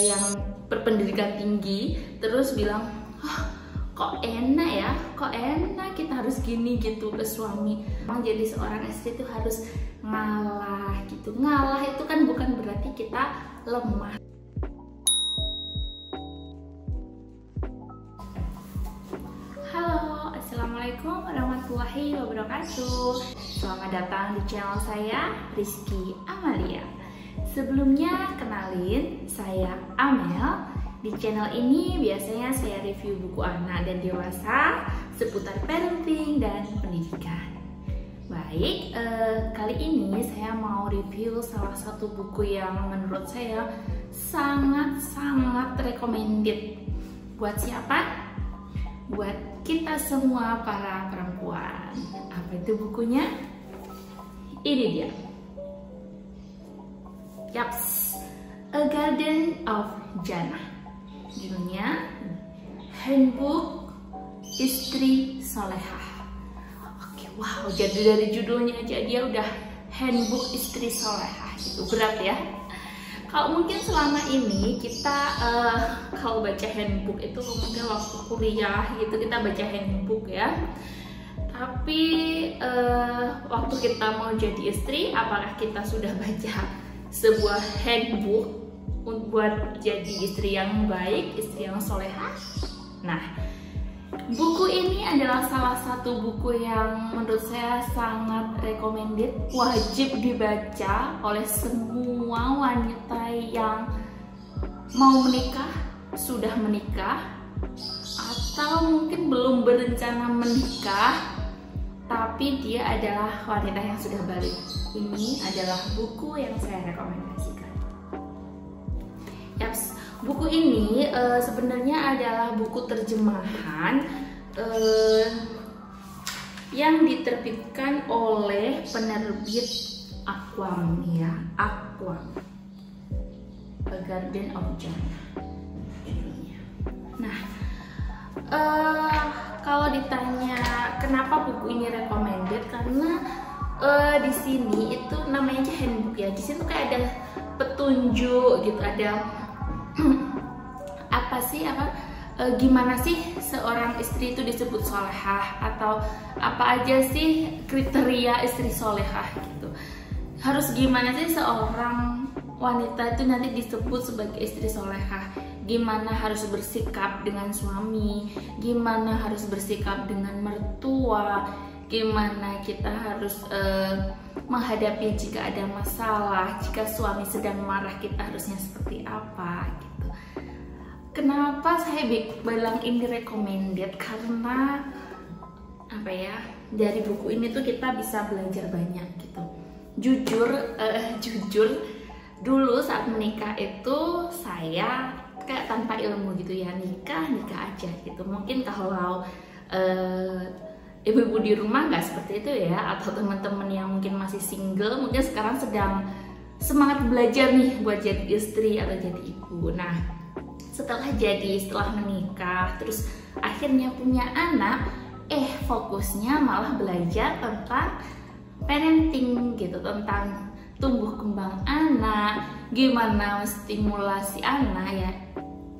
yang berpendidikan tinggi terus bilang, kok enak ya, kok enak kita harus gini gitu ke suami. Memang jadi seorang istri itu harus ngalah gitu. Ngalah itu kan bukan berarti kita lemah. Halo, assalamualaikum warahmatullahi wabarakatuh. Selamat datang di channel saya, Rizky Amalia. Sebelumnya kenalin, saya Amel. Di channel ini biasanya saya review buku anak dan dewasa seputar parenting dan pendidikan. Baik, kali ini saya mau review salah satu buku yang menurut saya sangat-sangat recommended. Buat siapa? Buat kita semua para perempuan. Apa itu bukunya? Ini dia. Yaps, A Garden of Jannah. Judulnya Handbook Istri Solehah. Oke, wow, jadi dari judulnya aja dia udah Handbook Istri Solehah gitu, berat ya. Kalau mungkin selama ini kita kalau baca handbook itu mungkin waktu kuliah gitu kita baca handbook ya. Tapi waktu kita mau jadi istri, apakah kita sudah baca sebuah handbook buat jadi istri yang baik, istri yang solehah? Nah, buku ini adalah salah satu buku yang menurut saya sangat recommended, wajib dibaca oleh semua wanita yang mau menikah, sudah menikah, atau mungkin belum berencana menikah, tapi dia adalah wanita yang sudah balik. Ini adalah buku yang saya rekomendasikan. Yaps, buku ini sebenarnya adalah buku terjemahan yang diterbitkan oleh penerbit Aqlam ya, Aqlam. A Garden of Jannah. Nah, kalau ditanya kenapa buku ini recommended, karena di sini itu namanya aja handbook ya. Di sini tuh kayak ada petunjuk gitu, ada gimana sih seorang istri itu disebut solehah, atau apa aja sih kriteria istri solehah gitu. Harus gimana sih seorang wanita itu nanti disebut sebagai istri solehah. Gimana harus bersikap dengan suami, gimana harus bersikap dengan mertua, gimana kita harus menghadapi jika ada masalah, jika suami sedang marah kita harusnya seperti apa gitu. Kenapa saya bilang ini recommended? Karena apa ya, dari buku ini tuh kita bisa belajar banyak gitu. Jujur dulu saat menikah itu saya kayak tanpa ilmu gitu ya, nikah aja gitu. Mungkin kalau ibu-ibu di rumah nggak seperti itu ya, atau teman-teman yang mungkin masih single mungkin sekarang sedang semangat belajar nih buat jadi istri atau jadi ibu. Nah, setelah menikah terus akhirnya punya anak, fokusnya malah belajar tentang parenting gitu, tentang tumbuh kembang anak, gimana stimulasi anak ya.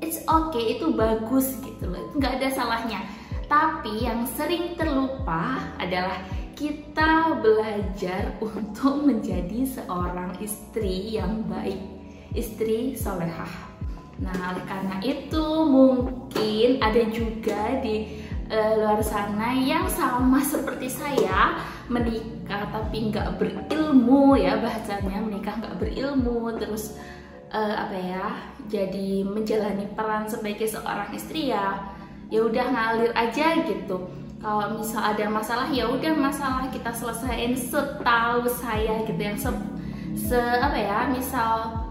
It's okay, itu bagus gitu loh, nggak ada salahnya. Tapi yang sering terlupa adalah kita belajar untuk menjadi seorang istri yang baik, istri solehah. Nah, oleh karena itu mungkin ada juga di luar sana yang sama seperti saya, menikah tapi nggak berilmu ya, bahasanya menikah nggak berilmu, terus jadi menjalani peran sebagai seorang istri ya udah ngalir aja gitu. Kalau misal ada masalah ya udah masalah kita selesaiin setahu saya gitu, yang misal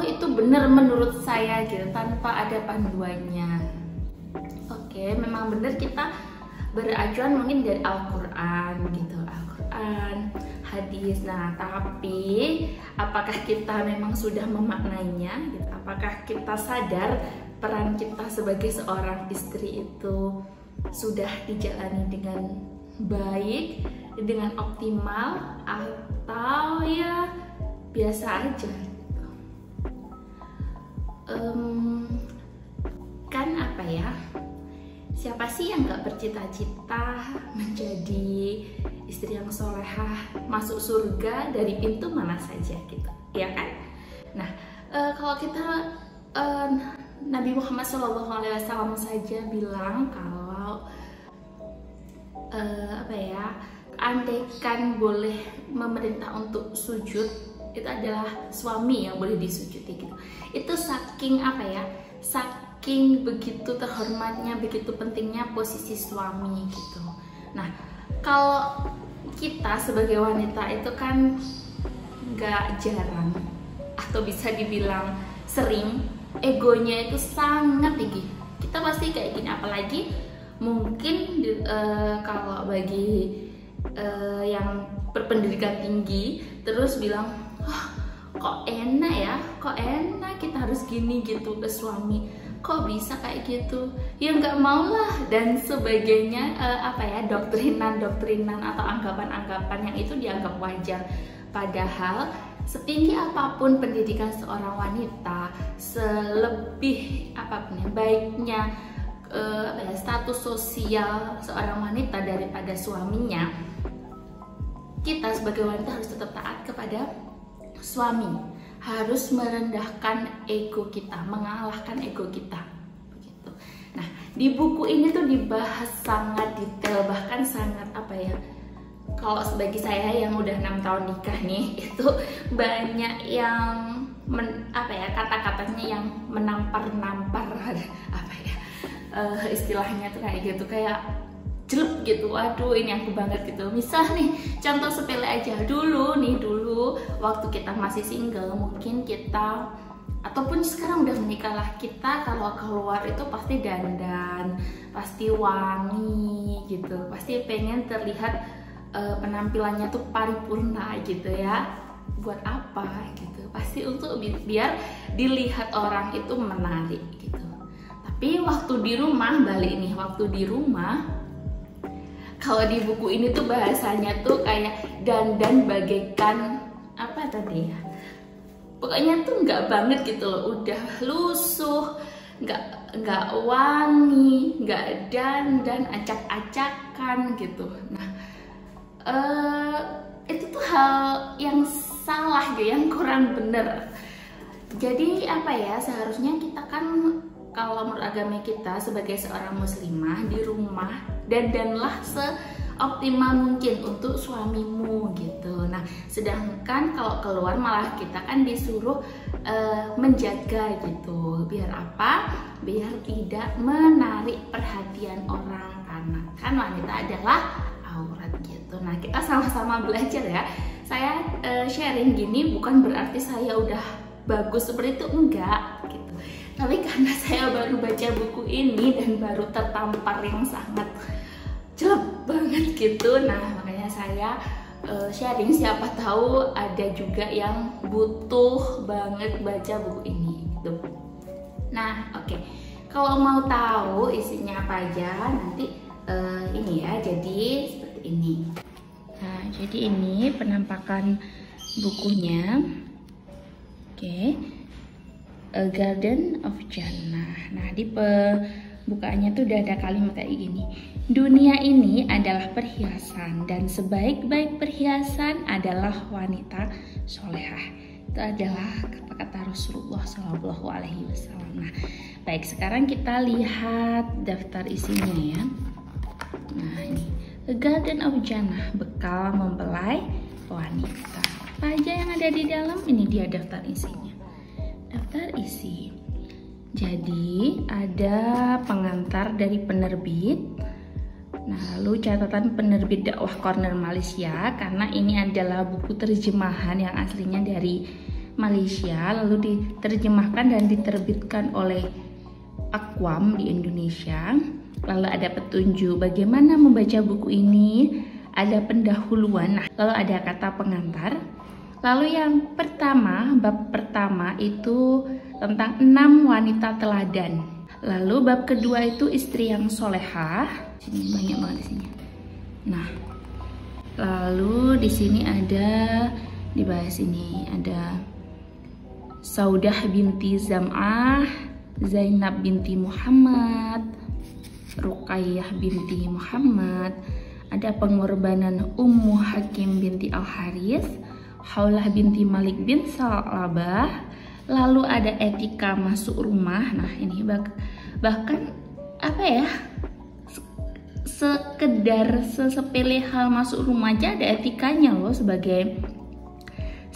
itu bener menurut saya gitu tanpa ada panduannya. Oke, memang bener kita beracuan mungkin dari Al-Quran gitu, Al-Quran, hadis. Nah, tapi apakah kita memang sudah memaknainya gitu? Apakah kita sadar peran kita sebagai seorang istri itu sudah dijalani dengan baik, dengan optimal, atau ya biasa aja? kan apa ya? Siapa sih yang gak bercita-cita menjadi istri yang solehah, masuk surga dari pintu mana saja gitu, ya kan? Nah, kalau kita Nabi Muhammad SAW saja bilang kalau andaikan boleh memerintah untuk sujud, itu adalah suami yang boleh disujudi gitu. Itu saking saking begitu terhormatnya, begitu pentingnya posisi suami gitu. Nah, kalau kita sebagai wanita itu kan gak jarang atau bisa dibilang sering egonya itu sangat tinggi. Kita pasti kayak gini, apalagi mungkin kalau bagi yang berpendidikan tinggi terus bilang, kok enak kita harus gini gitu ke suami, kok bisa kayak gitu, ya nggak mau lah dan sebagainya, doktrinan atau anggapan yang itu dianggap wajar. Padahal setinggi apapun pendidikan seorang wanita, selebih apapun baiknya status sosial seorang wanita daripada suaminya, kita sebagai wanita harus tetap taat kepada suami, harus merendahkan ego kita, mengalahkan ego kita begitu. Nah, di buku ini tuh dibahas sangat detail, bahkan sangat kalau bagi saya yang udah 6 tahun nikah nih, itu banyak yang kata-katanya yang menampar istilahnya tuh kayak gitu, kayak jelek gitu. Waduh, ini aku banget gitu. Misal nih, contoh sepele aja, dulu waktu kita masih single, mungkin kita ataupun sekarang udah menikah lah, kita kalau keluar itu pasti dandan, pasti wangi gitu, pasti pengen terlihat penampilannya tuh paripurna gitu ya. Buat apa gitu? Pasti untuk biar dilihat orang itu menarik gitu. Tapi waktu di rumah, kalau di buku ini tuh bahasanya tuh kayak dandan bagaikan pokoknya tuh nggak banget gitu loh, udah lusuh, nggak wangi, nggak dandan, acak-acakan gitu. Nah, itu tuh hal yang salah gitu, yang kurang bener. Jadi seharusnya kita kan, kalau menurut agama kita sebagai seorang muslimah, di rumah dandanlah seoptimal mungkin untuk suamimu gitu. Nah, sedangkan kalau keluar malah kita kan disuruh menjaga gitu. Biar apa? Biar tidak menarik perhatian orang, karena kan wanita adalah aurat gitu. Nah, kita sama-sama belajar ya. Saya sharing gini bukan berarti saya udah bagus seperti itu, enggak gitu. Tapi karena saya baru baca buku ini dan baru tertampar yang sangat jelek banget gitu, nah makanya saya sharing, siapa tahu ada juga yang butuh banget baca buku ini gitu. Nah, oke. Kalau mau tahu isinya apa aja, nanti ini ya, jadi seperti ini. Nah, jadi ini penampakan bukunya. Oke. A Garden of Jannah. Nah, di pembukaannya tuh udah ada kalimat kayak gini. Dunia ini adalah perhiasan dan sebaik-baik perhiasan adalah wanita solehah. Itu adalah kata-kata Rasulullah SAW. Nah, baik, sekarang kita lihat daftar isinya ya. Nah, ini A Garden of Jannah, bekal mempelai wanita. Apa aja yang ada di dalam? Ini dia daftar isinya. Daftar isi. Jadi ada pengantar dari penerbit. Nah, lalu catatan penerbit Dakwah Corner Malaysia, karena ini adalah buku terjemahan yang aslinya dari Malaysia, lalu diterjemahkan dan diterbitkan oleh Aqwam di Indonesia. Lalu ada petunjuk bagaimana membaca buku ini, ada pendahuluan, lalu ada kata pengantar. Lalu yang pertama, bab pertama itu tentang 6 wanita teladan. Lalu bab kedua itu istri yang solehah. Sini banyak banget di sini. Nah, lalu di sini ada dibahas ini, ada Saudah binti Zam'ah, Zainab binti Muhammad, Ruqayyah binti Muhammad, ada pengorbanan Ummu Hakim binti Al-Harith, Haulah binti Malik bin Salabah, lalu ada etika masuk rumah. Nah ini bahkan apa ya, sekedar sesepele hal masuk rumah aja ada etikanya loh. Sebagai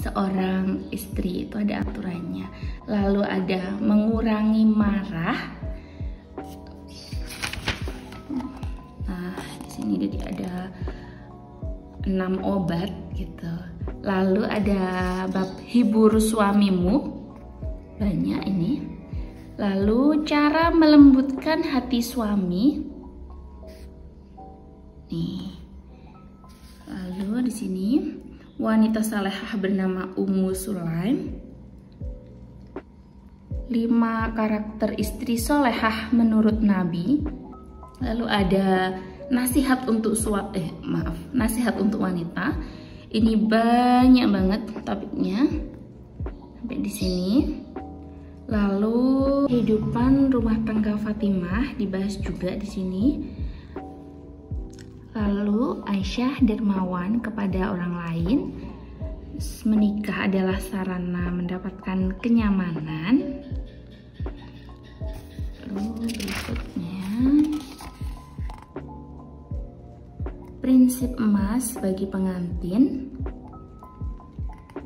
seorang istri itu ada aturannya. Lalu ada mengurangi marah. Nah di sini jadi ada 6 obat gitu. Lalu ada bab hibur suamimu, banyak ini. Lalu cara melembutkan hati suami. Nih. Lalu di sini wanita salehah bernama Ummu Sulaim. 5 karakter istri solehah menurut Nabi. Lalu ada nasihat untuk nasihat untuk wanita. Ini banyak banget topiknya sampai di sini. Lalu kehidupan rumah tangga Fatimah dibahas juga di sini. Lalu Aisyah dermawan kepada orang lain. Menikah adalah sarana mendapatkan kenyamanan. Lalu berikutnya prinsip emas bagi pengantin,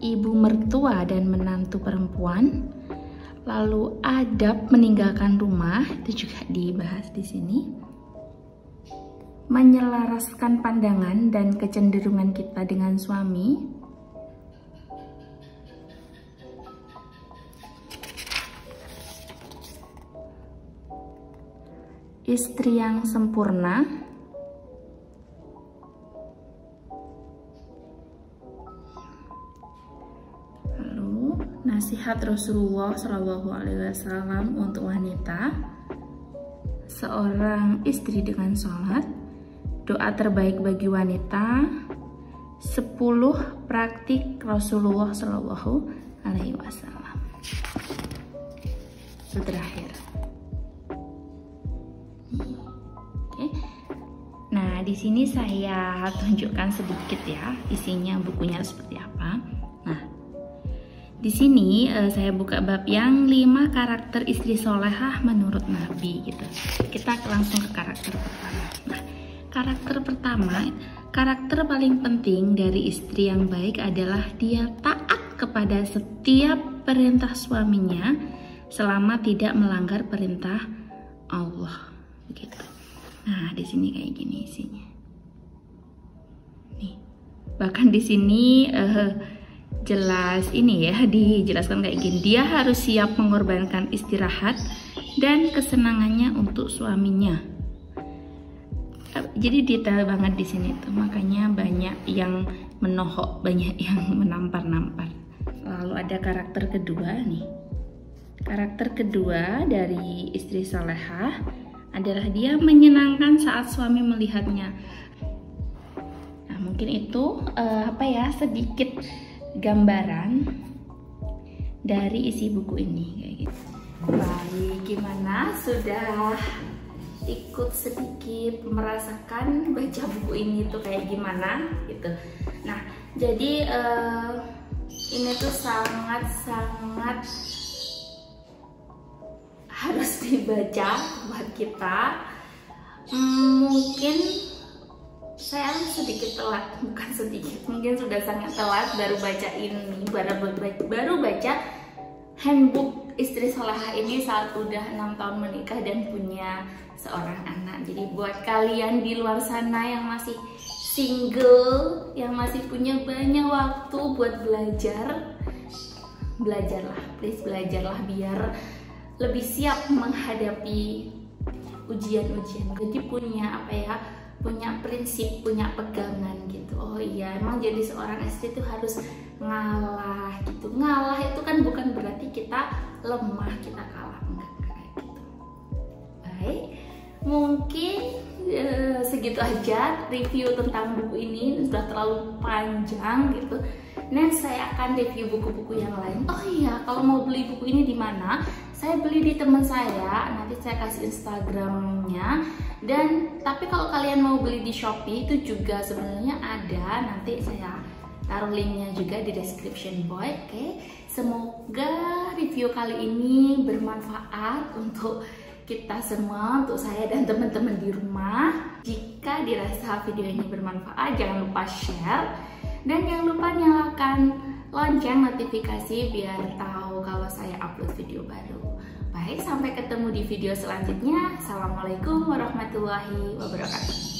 ibu mertua dan menantu perempuan. Lalu adab meninggalkan rumah itu juga dibahas di sini. Menyelaraskan pandangan dan kecenderungan kita dengan suami. Istri yang sempurna. Nasihat Rasulullah SAW untuk wanita, seorang istri dengan sholat, doa terbaik bagi wanita, 10 praktik Rasulullah SAW. Itu terakhir. Oke. Nah di sini saya tunjukkan sedikit ya isinya bukunya seperti apa. Nah di sini saya buka bab yang 5 karakter istri solehah menurut Nabi gitu. Kita langsung ke karakter pertama. Nah, karakter pertama, karakter paling penting dari istri yang baik adalah dia taat kepada setiap perintah suaminya selama tidak melanggar perintah Allah. Begitu. Nah, di sini kayak gini isinya. Nih, bahkan di sini jelas ini ya, dijelaskan kayak gini. Dia harus siap mengorbankan istirahat dan kesenangannya untuk suaminya. Jadi detail banget di sini tuh, makanya banyak yang menohok, banyak yang menampar-nampar. Lalu ada karakter kedua nih. Karakter kedua dari istri salehah adalah dia menyenangkan saat suami melihatnya. Nah, mungkin itu sedikit gambaran dari isi buku ini kayak gitu. Baik, gimana? Sudah ikut sedikit merasakan baca buku ini tuh kayak gimana gitu. Nah, jadi ini tuh sangat-sangat harus dibaca buat kita. Mungkin saya sedikit telat, bukan sedikit, mungkin sudah sangat telat baru baca ini, baru baca handbook istri solehah ini saat udah 6 tahun menikah dan punya seorang anak. Jadi buat kalian di luar sana yang masih single, yang masih punya banyak waktu buat belajarlah, please belajarlah biar lebih siap menghadapi ujian-ujian. Jadi punya punya prinsip, punya pegangan gitu. Oh iya, emang jadi seorang istri itu harus ngalah gitu. Ngalah itu kan bukan berarti kita lemah, kita kalah, enggak kayak gitu. Baik, mungkin segitu aja review tentang buku ini, sudah terlalu panjang gitu. Next saya akan review buku-buku yang lain. Oh iya, kalau kalau mau beli buku ini di mana, saya beli di teman saya, nanti saya kasih Instagramnya. Dan tapi kalau kalian mau beli di Shopee itu juga sebenarnya ada, nanti saya taruh linknya juga di description box. Oke, semoga review kali ini bermanfaat untuk kita semua, untuk saya dan teman-teman di rumah. Jika dirasa video ini bermanfaat, jangan lupa share dan jangan lupa nyalakan lonceng notifikasi biar tahu kalau saya upload video baru. Baik, sampai ketemu di video selanjutnya. Assalamualaikum warahmatullahi wabarakatuh.